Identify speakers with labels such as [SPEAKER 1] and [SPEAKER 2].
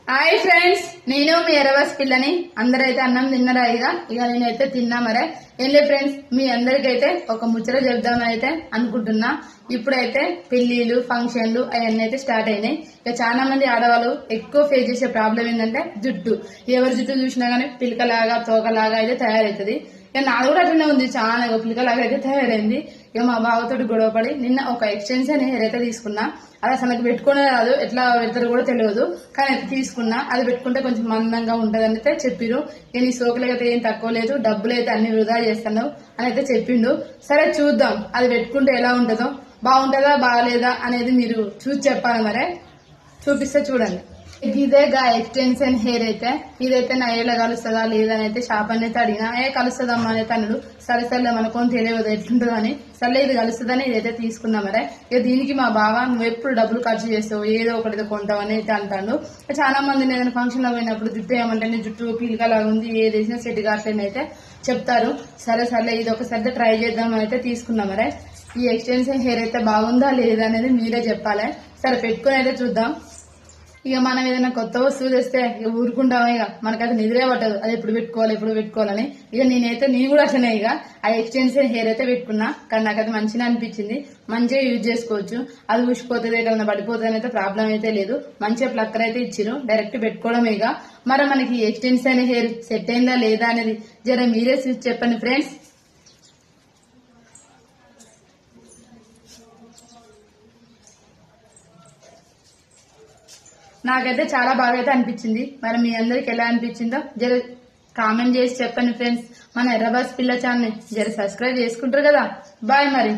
[SPEAKER 1] Hi friends, నేను మీ ఎర్రవాస్ పిల్లని. అందరైతే అన్నం తిన్నారా? ఇక నేనైతే తిన్నా. మరే ఏం లేదు ఫ్రెండ్స్, మీ అందరికైతే ఒక ముచ్చట చెప్దామని అయితే అనుకుంటున్నా. ఇప్పుడైతే పెళ్లిళ్ళు, ఫంక్షన్లు అవన్నీ అయితే స్టార్ట్ అయినాయి. ఇక చాలా మంది ఆడవాళ్ళు ఎక్కువ ఫేస్ చేసే ప్రాబ్లం ఏంటంటే జుట్టు. ఎవరి జుట్టు చూసినా గానీ పిలకలాగా తోకలాగా అయితే తయారవుతుంది. ఇక నాది కూడా అట్లనే ఉంది, చాలా పిలకలాగా అయితే తయారైంది. ఇక మా బావతోటి గొడవపడి నిన్న ఒక ఎక్స్టెన్షన్ హెయిర్ అయితే తీసుకున్నా. అది అసలు నాకు పెట్టుకునే రాదు, ఎట్లా పెడతారో కూడా తెలియదు. కానీ అయితే తీసుకున్నా. అది పెట్టుకుంటే కొంచెం మందంగా ఉంటది అని అయితే చెప్పిరు. ఇక నీ సోకులకైతే ఏం తక్కువ లేదు, డబ్బులు అయితే అన్ని వృధా చేస్తున్నావు అని అయితే చెప్పిండు. సరే చూద్దాం అది పెట్టుకుంటే ఎలా ఉంటుందో, బాగుంటుందా బాగాలేదా అనేది మీరు చూసి చెప్పాలి. మరే చూపిస్తే చూడండి. ఇదే గా ఎక్స్టెన్షన్ హెయిర్ అయితే ఇదైతే నా ఏళ్ళ కలుస్తుందా లేదని అయితే షాప్ అని అయితే అడిగినా. కలుస్తుందమ్మా అనేది అన్నాడు. సరే సర్లే మనకొని తెలియదు ఎట్లుంటుందో అని. సర్లే ఇది కలుస్తుందని ఇదైతే తీసుకున్నా. మరే ఇక దీనికి మా బావ నువ్వు ఎప్పుడు డబ్బులు ఖర్చు చేస్తావు, ఏదో ఒకటి కొంటావు అని అయితే అంటాడు. చాలా మంది ఏదైనా ఫంక్షన్ లో పోయినప్పుడు జుట్టు ఏమంటే జుట్టు పీలికలాగా ఉంది, ఏది వేసినా సెట్ కావట్లేదు అయితే చెప్తారు. సరే సర్లే ఇది ఒకసారి ట్రై చేద్దాం అయితే తీసుకున్నా. మరే ఈ ఎక్స్టెన్షన్ హెయిర్ అయితే బాగుందా లేదా అనేది మీరే చెప్పాలి. సరే పెట్టుకుని అయితే చూద్దాం. ఇక మనం ఏదైనా కొత్త వస్తువు తెస్తే ఇక ఊరుకుంటాం. ఇక మనకైతే నిద్రే పట్టదు, అది ఎప్పుడు పెట్టుకోవాలని. ఇక నేను కూడా అట్లనే ఇక ఆ ఎక్స్టెన్షన్ హెయిర్ అయితే పెట్టుకున్నా. కానీ నాకైతే మంచిగా అనిపించింది. మంచిగా యూజ్ చేసుకోవచ్చు. అది ఊసిపోతుంది, ఎక్కడన్నా పడిపోతుంది అయితే ప్రాబ్లం అయితే లేదు. మంచిగా ప్లక్కర్ అయితే ఇచ్చిరు, డైరెక్ట్ పెట్టుకోవడమే. ఇక మరి మనకి ఎక్స్టెన్షన్ హెయిర్ సెట్ అయిందా లేదా అనేది జర మీరే చెప్పండి ఫ్రెండ్స్. నాకైతే చాలా బాగా అయితే అనిపించింది. మరి మీ అందరికి ఎలా అనిపించిందో జర కామెంట్ చేసి చెప్పండి ఫ్రెండ్స్. మన ఎర్రబాస్ పిల్ల ఛానల్ జర సబ్స్క్రైబ్ చేసుకుంటారు కదా. బాయ్ మరి.